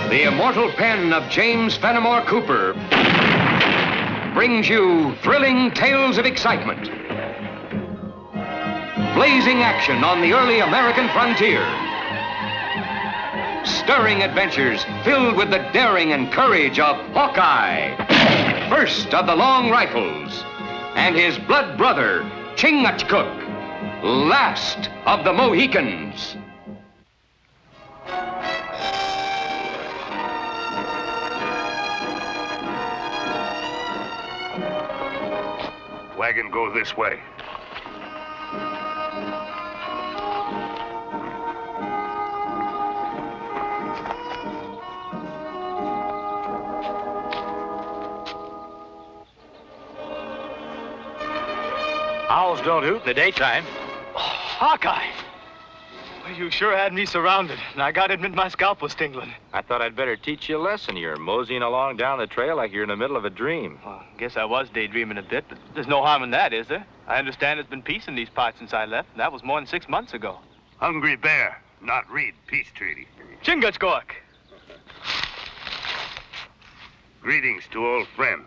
The immortal pen of James Fenimore Cooper brings you thrilling tales of excitement, blazing action on the early American frontier, stirring adventures filled with the daring and courage of Hawkeye, first of the Long Rifles, and his blood brother, Chingachgook, last of the Mohicans. Wagon go this way. Owls don't hoot in the daytime. Oh, Hawkeye! Well, you sure had me surrounded, and I gotta admit my scalp was tingling. I thought I'd better teach you a lesson. You're moseying along down the trail like you're in the middle of a dream. Well, guess I was daydreaming a bit, but there's no harm in that, is there? I understand it's been peace in these parts since I left, and that was more than 6 months ago. Hungry bear, not read peace treaty. Chingachgook! Greetings to old friend,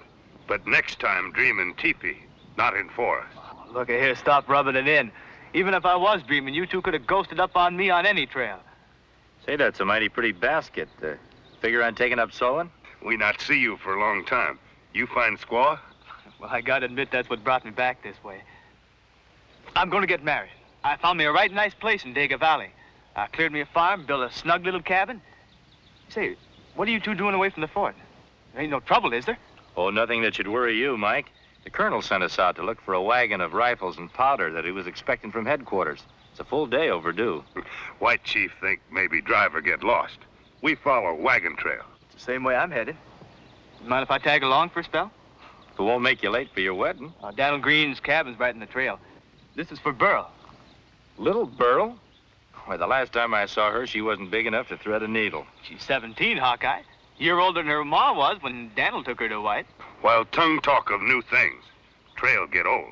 but next time dream in teepee, not in forest. Look here, stop rubbing it in. Even if I was dreaming, you two could have ghosted up on me on any trail. Say, that's a mighty pretty basket. Figure on taking up sewing? We not see you for a long time. You find squaw? Well, I gotta admit that's what brought me back this way. I'm gonna get married. I found me a right nice place in Dega Valley. I cleared me a farm, built a snug little cabin. Say, what are you two doing away from the fort? There ain't no trouble, is there? Oh, nothing that should worry you, Mike. The colonel sent us out to look for a wagon of rifles and powder that he was expecting from headquarters. It's a full day overdue. White chief think maybe driver get lost. We follow wagon trail. It's the same way I'm headed. Mind if I tag along for a spell? It won't make you late for your wedding. Daniel Green's cabin's right in the trail. This is for Burl. Little Burl? Why, the last time I saw her, she wasn't big enough to thread a needle. She's 17, Hawkeye. Year older than her ma was when Daniel took her to White. While tongue talk of new things, trail get old.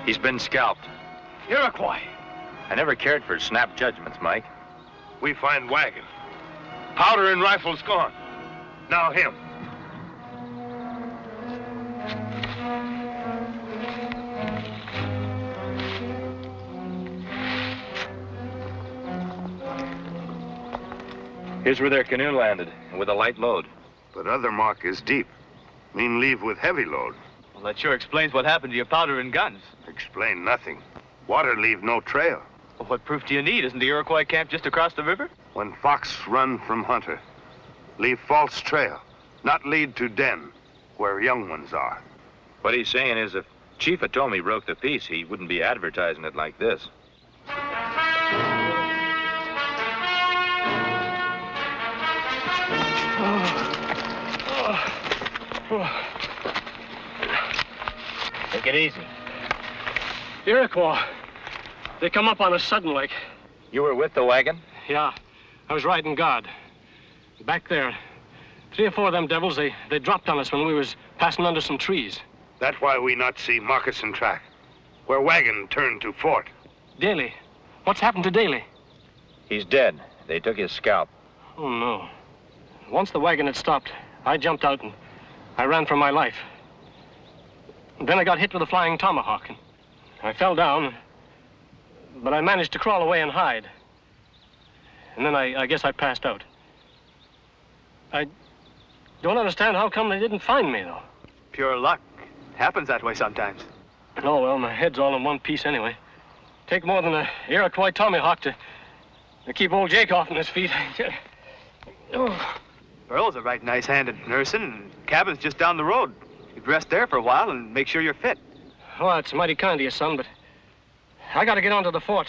He's been scalped. Iroquois. I never cared for snap judgments, Mike. We find wagon. Powder and rifles gone. Now him. Here's where their canoe landed, with a light load. But other mark is deep. Mean leave with heavy load. Well, that sure explains what happened to your powder and guns. Explain nothing. Water leave no trail. Well, what proof do you need? Isn't the Iroquois camp just across the river? When fox run from hunter, leave false trail, not lead to den, where young ones are. What he's saying is if Chief Otomi broke the peace, he wouldn't be advertising it like this. Take it easy. Iroquois. They come up on us sudden like. You were with the wagon? Yeah. I was riding guard. Back there. 3 or 4 of them devils, they dropped on us when we was passing under some trees. That's why we not see moccasin track, where wagon turned to fort. Daly. What's happened to Daly? He's dead. They took his scalp. Oh, no. Once the wagon had stopped, I jumped out and I ran for my life. Then I got hit with a flying tomahawk. And I fell down. but I managed to crawl away and hide. And then I guess I passed out. I don't understand how come they didn't find me, though. Pure luck. Happens that way sometimes. Oh, well, my head's all in one piece anyway. Take more than a Iroquois Tomahawk to keep old Jake off his feet. Oh. Earl's a right nice hand at nursing, and cabin's just down the road. You can rest there for a while and make sure you're fit. Well, it's mighty kind of you, son, but I gotta get on to the fort.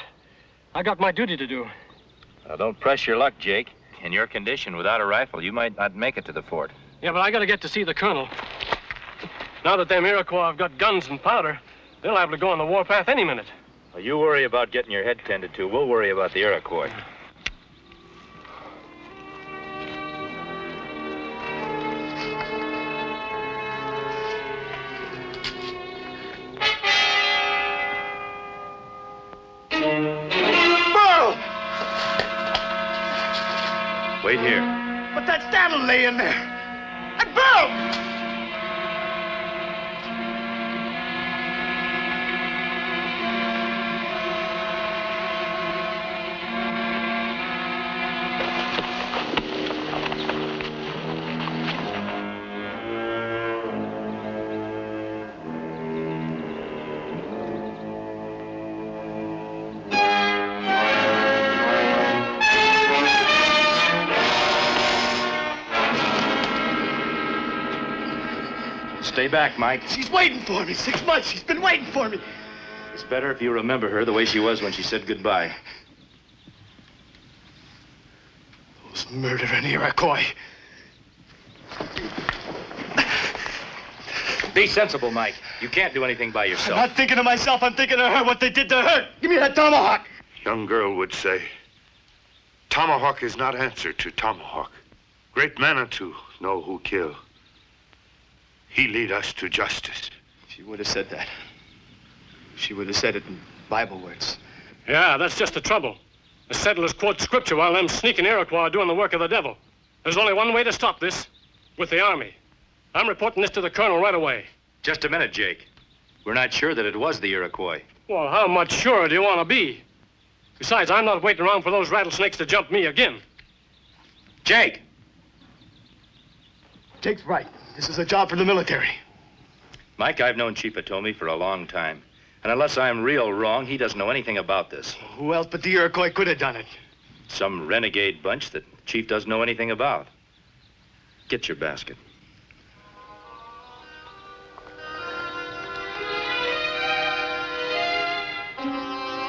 I got my duty to do. Don't press your luck, Jake. In your condition, without a rifle, you might not make it to the fort. Yeah, but I gotta get to see the colonel. Now that them Iroquois have got guns and powder, they'll have to go on the warpath any minute. Well, you worry about getting your head tended to. We'll worry about the Iroquois. Wait here. But that's Daniel laying there. And Burl! Stay back, Mike. She's waiting for me. 6 months. She's been waiting for me. It's better if you remember her the way she was when she said goodbye. Those murdering Iroquois. Be sensible, Mike. You can't do anything by I'm yourself. not thinking of myself. I'm thinking of her, what they did to her. Give me that tomahawk. Young girl would say, tomahawk is not answer to tomahawk. Great Manitou know who kill. He lead us to justice. She would have said that. She would have said it in Bible words. Yeah, that's just the trouble. The settlers quote scripture while them sneaking Iroquois are doing the work of the devil. There's only one way to stop this, with the army. I'm reporting this to the colonel right away. Just a minute, Jake. We're not sure that it was the Iroquois. Well, how much surer do you want to be? Besides, I'm not waiting around for those rattlesnakes to jump me again. Jake! Jake's right. This is a job for the military. Mike, I've known Chief Otomi for a long time. And unless I'm real wrong, he doesn't know anything about this. Who else but the Iroquois could have done it? Some renegade bunch that Chief doesn't know anything about. Get your basket.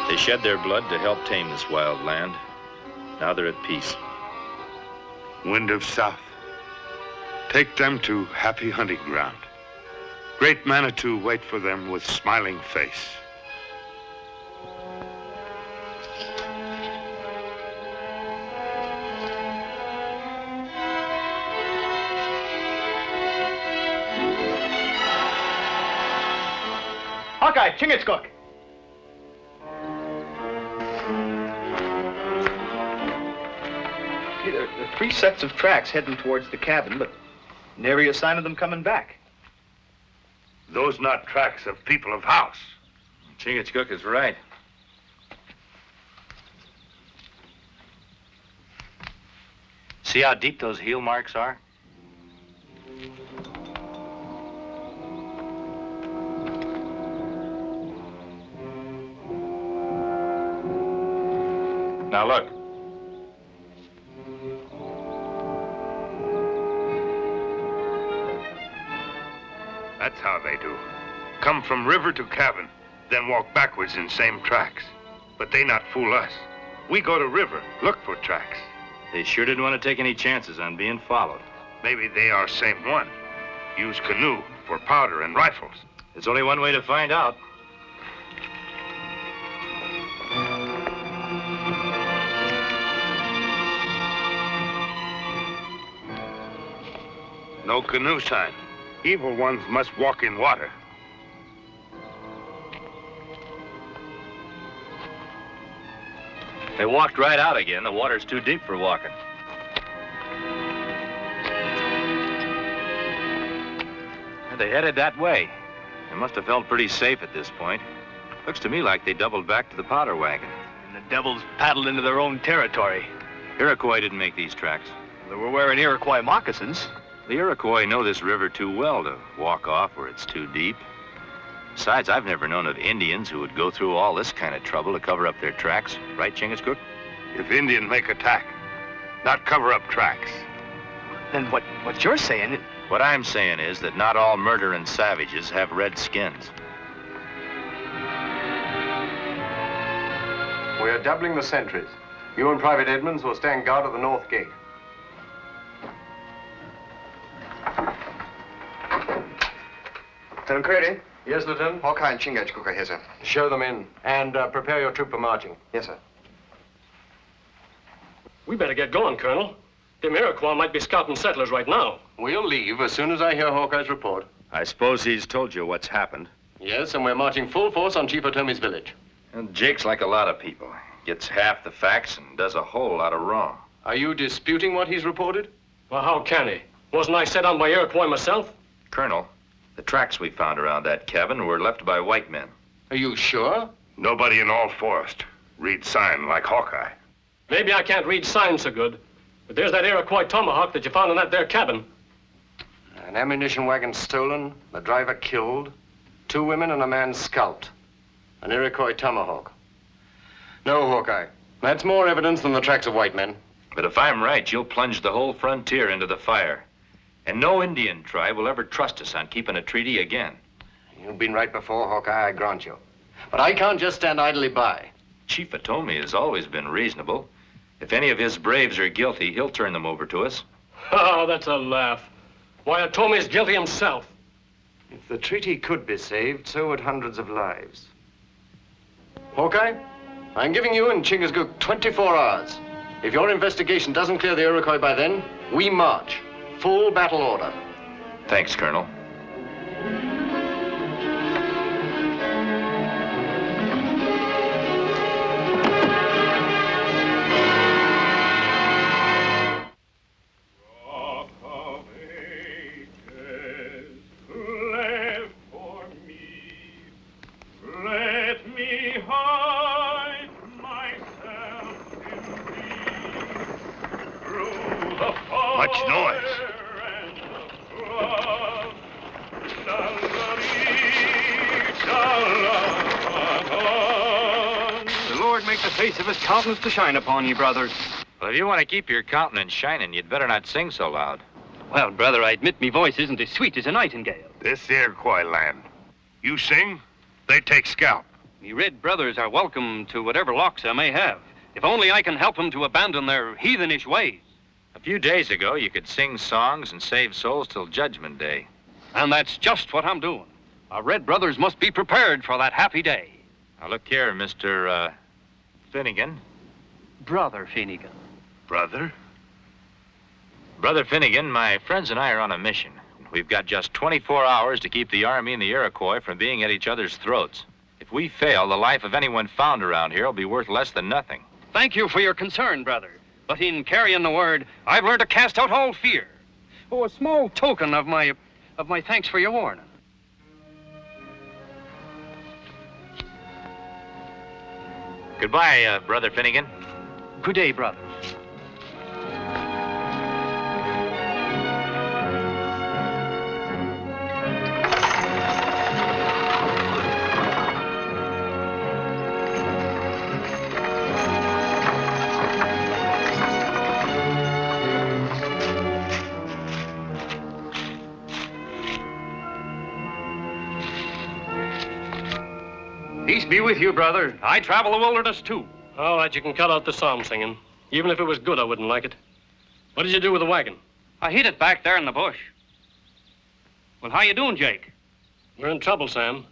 They shed their blood to help tame this wild land. Now they're at peace. Wind of South. Take them to happy hunting ground. Great Manitou wait for them with smiling face. Hawkeye, Chingachgook. There are 3 sets of tracks heading towards the cabin, but nary a sign of them coming back. Those not tracks of people of house. Chingachgook is right. See how deep those heel marks are? Now look. That's how they do. Come from river to cabin, then walk backwards in same tracks. But they not fool us. We go to river, look for tracks. They sure didn't want to take any chances on being followed. Maybe they are same one. Use canoe for powder and rifles. There's only one way to find out. No canoe sign. Evil ones must walk in water. They walked right out again. The water's too deep for walking. They headed that way. They must have felt pretty safe at this point. Looks to me like they doubled back to the powder wagon. And the devils paddled into their own territory. Iroquois didn't make these tracks. They were wearing Iroquois moccasins. The Iroquois know this river too well to walk off where it's too deep. Besides, I've never known of Indians who would go through all this kind of trouble to cover up their tracks. Right, Chingachgook? If Indian make attack, not cover up tracks. Then what you're saying... What I'm saying is that not all murdering savages have red skins. We are doubling the sentries. You and Private Edmonds will stand guard at the north gate. Lieutenant Creery? Yes, Lieutenant? Hawkeye and Chingachgook are here, sir. Show them in. And prepare your troop for marching. Yes, sir. We better get going, Colonel. Them Iroquois might be scouting settlers right now. We'll leave as soon as I hear Hawkeye's report. I suppose he's told you what's happened. Yes, and we're marching full force on Chief Otomi's village. And Jake's like a lot of people. Gets half the facts and does a whole lot of wrong. Are you disputing what he's reported? Well, how can he? Wasn't I set on by Iroquois myself? Colonel, the tracks we found around that cabin were left by white men. Are you sure? Nobody in all forest reads sign like Hawkeye. Maybe I can't read signs so good, but there's that Iroquois Tomahawk that you found in that there cabin. An ammunition wagon stolen, the driver killed, 2 women and a man scalped. An Iroquois Tomahawk. No, Hawkeye. That's more evidence than the tracks of white men. But if I'm right, you'll plunge the whole frontier into the fire. And no Indian tribe will ever trust us on keeping a treaty again. You've been right before, Hawkeye, I grant you. But I can't just stand idly by. Chief Otomi has always been reasonable. If any of his braves are guilty, he'll turn them over to us. Oh, that's a laugh. Why, Otomi's guilty himself. If the treaty could be saved, so would hundreds of lives. Hawkeye, I'm giving you and Chingachgook 24 hours. If your investigation doesn't clear the Iroquois by then, we march. Full battle order. Thanks, Colonel. Much noise. The Lord make the face of his countenance to shine upon you, brothers. Well, if you want to keep your countenance shining, you'd better not sing so loud. Well, brother, I admit me voice isn't as sweet as a nightingale. This Iroquois land. You sing, they take scalp. Me red brothers are welcome to whatever locks I may have, if only I can help them to abandon their heathenish ways. A few days ago, you could sing songs and save souls till Judgment Day. And that's just what I'm doing. Our red brothers must be prepared for that happy day. Now, look here, Mr. Finnegan. Brother Finnegan. Brother? Brother Finnegan, my friends and I are on a mission. We've got just 24 hours to keep the Army and the Iroquois from being at each other's throats. If we fail, the life of anyone found around here will be worth less than nothing. Thank you for your concern, brother. But in carrying the word, I've learned to cast out all fear. Oh, a small token of my thanks for your warning. Goodbye, Brother Finnegan. Good day, brother. Peace be with you, brother. I travel the wilderness, too. All right, you can cut out the psalm singing. Even if it was good, I wouldn't like it. What did you do with the wagon? I hid it back there in the bush. Well, how you doing, Jake? We're in trouble, Sam.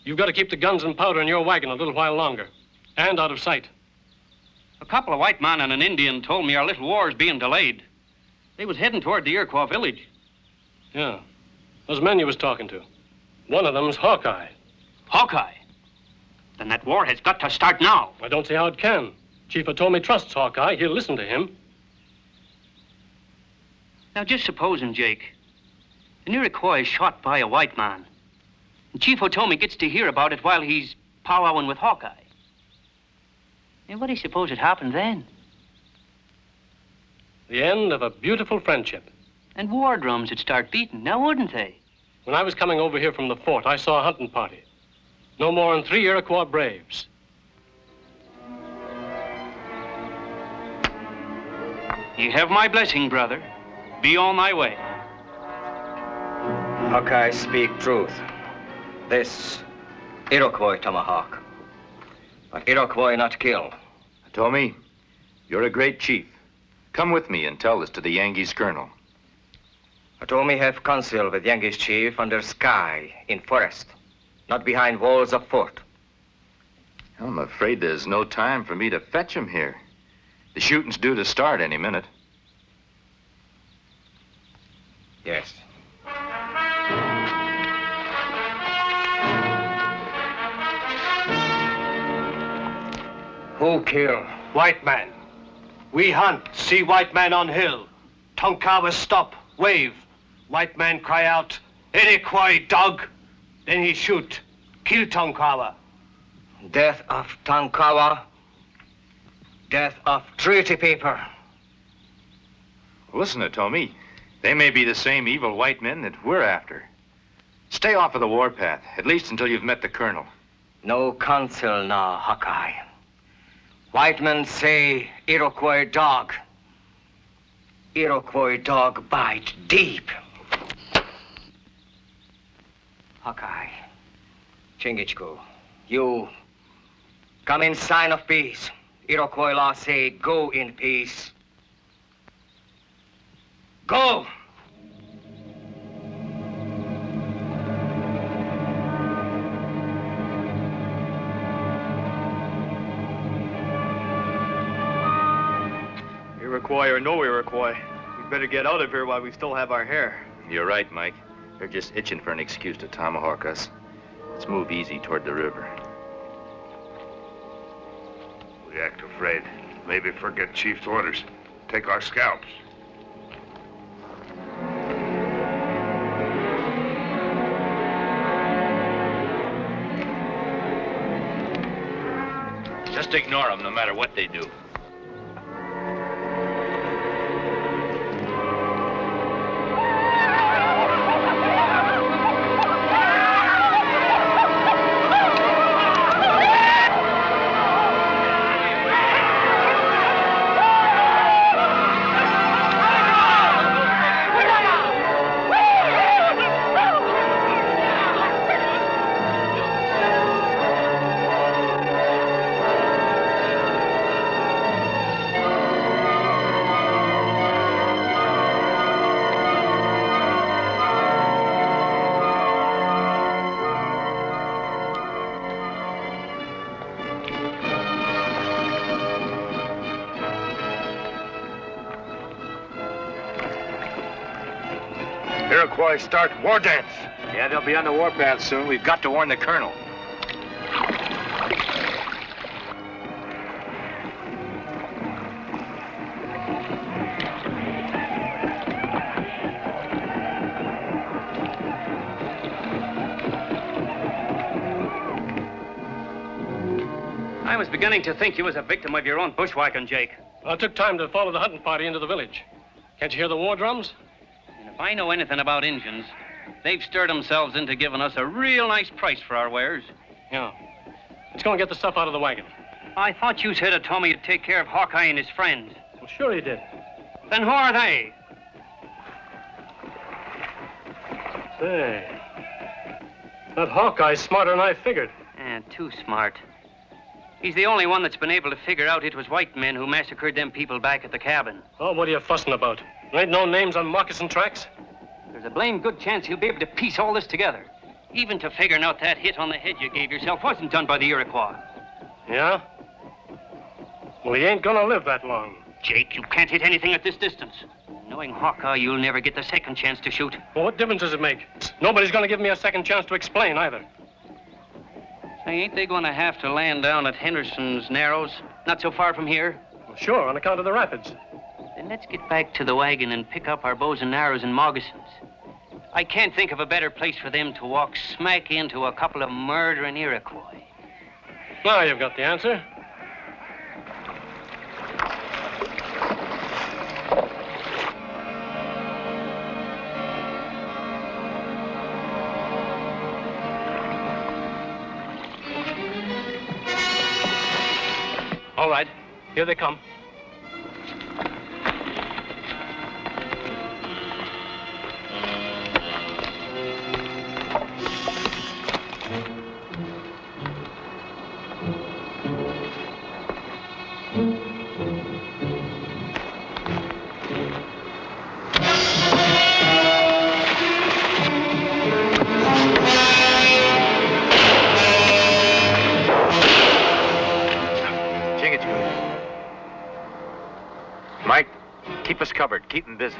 You've got to keep the guns and powder in your wagon a little while longer. And out of sight. A couple of white men and an Indian told me our little war's being delayed. They was heading toward the Iroquois village. Yeah. Those men you was talking to. One of them's Hawkeye. Hawkeye? Then that war has got to start now. I don't see how it can. Chief Otomi trusts Hawkeye. He'll listen to him. Now, just supposing, Jake, an Iroquois is shot by a white man, and Chief Otomi gets to hear about it while he's powwowing with Hawkeye. And what do you suppose had happened then? The end of a beautiful friendship. And war drums would start beating, now wouldn't they? When I was coming over here from the fort, I saw a hunting party. No more than 3 Iroquois braves. You have my blessing, brother. Be on thy way. Hawkeye speak truth. This Iroquois Tomahawk. But Iroquois not kill. Otomi, you're a great chief. Come with me and tell this to the Yankees' colonel. Otomi have counsel with Yankees chief under sky in forest, not behind walls of fort. I'm afraid there's no time for me to fetch him here. The shooting's due to start any minute. Yes. Who kill? White man. We hunt, see white man on hill. Tonkawa stop, wave. White man cry out, Iroquois dog. Then he shoot, kill Tonkawa. Death of Tonkawa. Death of treaty paper. Listen, Otomi, they may be the same evil white men that we're after. Stay off of the warpath, at least until you've met the colonel. No counsel now, Hawkeye. White men say Iroquois dog. Iroquois dog bite deep. Hawkeye, Chingachgook, you come in sign of peace. Iroquois law say go in peace. Go! Iroquois or no Iroquois, we'd better get out of here while we still have our hair. You're right, Mike. They're just itching for an excuse to tomahawk us. Let's move easy toward the river. We act afraid. Maybe forget Chief's orders. Take our scalps. Just ignore them no matter what they do. Iroquois start war dance. Yeah, they'll be on the warpath soon. We've got to warn the colonel. I was beginning to think you was a victim of your own bushwhacking, Jake. Well, it took time to follow the hunting party into the village. Can't you hear the war drums? And if I know anything about Injuns, they've stirred themselves into giving us a real nice price for our wares. Yeah. Let's go and get the stuff out of the wagon. I thought you said Otomi would take care of Hawkeye and his friends. Well, sure he did. Then who are they? Say, that Hawkeye's smarter than I figured. Too smart. He's the only one that's been able to figure out it was white men who massacred them people back at the cabin. Oh, what are you fussing about? There ain't no names on moccasin tracks? There's a blame good chance he'll be able to piece all this together. Even to figuring out that hit on the head you gave yourself wasn't done by the Iroquois. Yeah? Well, he ain't gonna live that long. Jake, you can't hit anything at this distance. Knowing Hawkeye, you'll never get the second chance to shoot. Well, what difference does it make? Nobody's gonna give me a second chance to explain either. Say, ain't they gonna have to land down at Henderson's Narrows, not so far from here? Well, sure, on account of the rapids. Then let's get back to the wagon and pick up our bows and arrows and moccasins. I can't think of a better place for them to walk smack into a couple of murdering Iroquois. Now you've got the answer. All right, here they come. Mike, keep us covered. Keep them busy.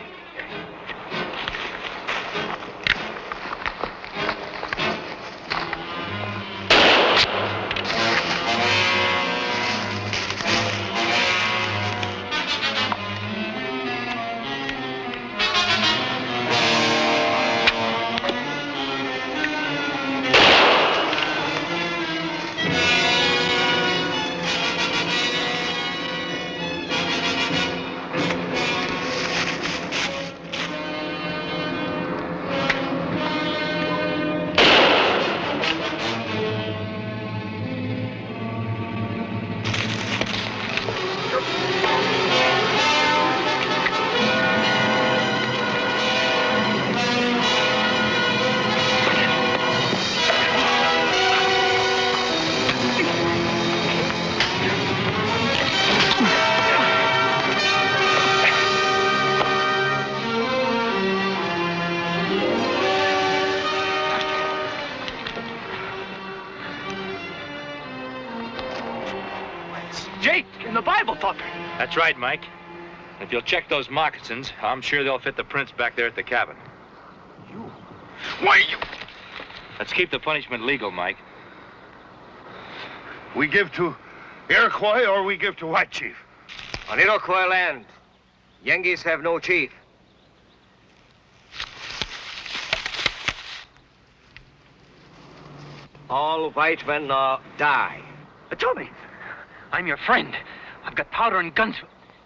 That's right, Mike. If you'll check those moccasins, I'm sure they'll fit the prints back there at the cabin. Why, you... Let's keep the punishment legal, Mike. We give to Iroquois or we give to White Chief? On Iroquois land, Yengeese have no chief. All white men die. Otomi, I'm your friend. I've got powder and guns.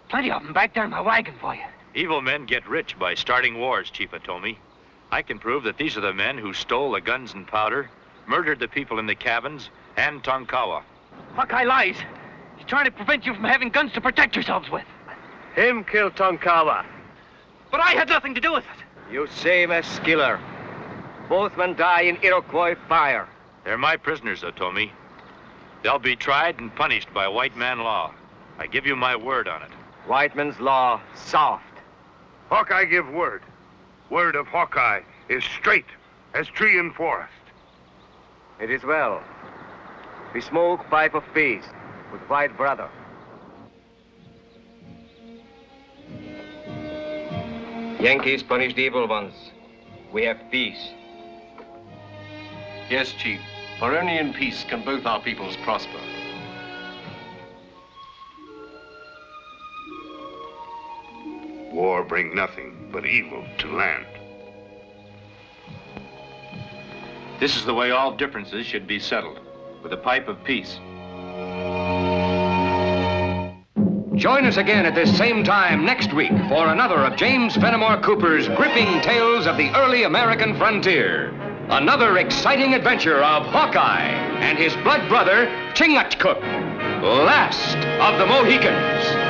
Plenty of them back there in my wagon for you. Evil men get rich by starting wars, Chief Otomi. I can prove that these are the men who stole the guns and powder, murdered the people in the cabins, and Tonkawa. Hawkeye lies. He's trying to prevent you from having guns to protect yourselves with. Him kill Tonkawa. But I had nothing to do with it. You same as Skiller. Both men die in Iroquois fire. They're my prisoners, Otomi. They'll be tried and punished by white man law. I give you my word on it. White man's law, soft. Hawkeye give word. Word of Hawkeye is straight as tree and forest. It is well. We smoke pipe of peace with white brother. Yankees punish the evil ones. We have peace. Yes, Chief. For only in peace can both our peoples prosper. War bring nothing but evil to land. This is the way all differences should be settled, with a pipe of peace. Join us again at this same time next week for another of James Fenimore Cooper's gripping tales of the early American frontier. Another exciting adventure of Hawkeye and his blood brother, Chingachgook, last of the Mohicans.